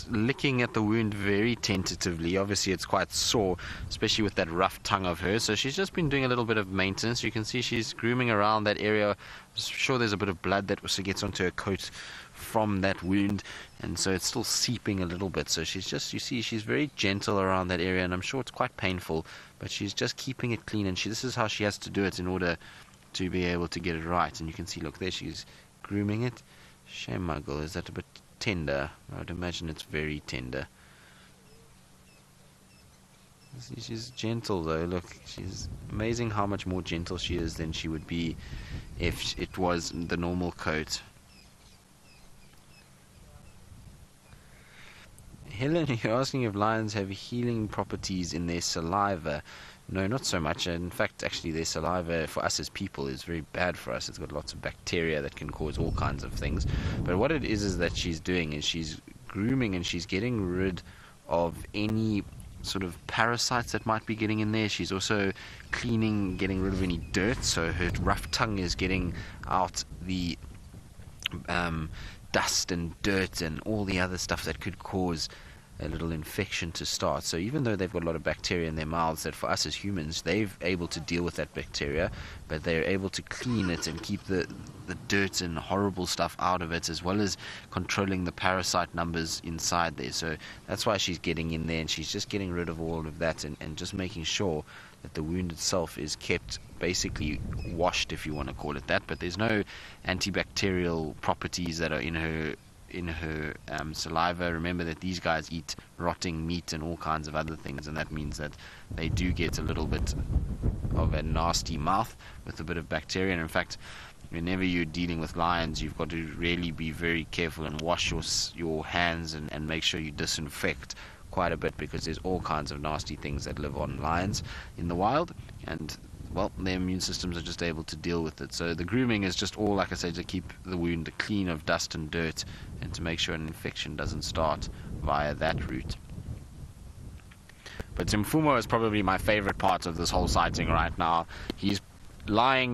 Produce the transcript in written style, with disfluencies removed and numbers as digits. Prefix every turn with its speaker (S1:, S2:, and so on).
S1: and licking at the wound very tentatively. Obviously it's quite sore, especially with that rough tongue of hers, so she's just been doing a little bit of maintenance. You can see she's grooming around that area. I'm sure there's a bit of blood that also gets onto her coat from that wound, and so it's still seeping a little bit. So she's just, you see, she's very gentle around that area, and I'm sure it's quite painful, but she's just keeping it clean, and this is how she has to do it in order to be able to get it right. And you can see, look, there she's grooming it. Shame, my girl, is that a bit tender? I would imagine it's very tender. See, she's gentle though. Look, she's amazing how much more gentle she is than she would be if it was the normal coat. Helen, you're asking if lions have healing properties in their saliva. No, not so much. In fact, actually, their saliva for us as people is very bad for us. It's got lots of bacteria that can cause all kinds of things. But what it is that she's doing is she's grooming, and she's getting rid of any sort of parasites that might be getting in there. She's also cleaning, getting rid of any dirt. So her rough tongue is getting out the dust and dirt and all the other stuff that could cause a little infection to start. So even though they've got a lot of bacteria in their mouths that for us as humans they're able to deal with that bacteria, but they're able to clean it and keep the dirt and horrible stuff out of it, as well as controlling the parasite numbers inside there. So that's why she's getting in there, and she's just getting rid of all of that, and just making sure that the wound itself is kept basically washed, if you want to call it that. But there's no antibacterial properties that are in her saliva. Remember that these guys eat rotting meat and all kinds of other things, and that means that they do get a little bit of a nasty mouth with a bit of bacteria. And in fact, whenever you're dealing with lions, you've got to really be very careful and wash your hands and make sure you disinfect quite a bit, because there's all kinds of nasty things that live on lions in the wild, and well, their immune systems are just able to deal with it. So the grooming is just all, like I say, to keep the wound clean of dust and dirt, and to make sure an infection doesn't start via that route. But Nkuhumma is probably my favorite part of this whole sighting right now. He's lying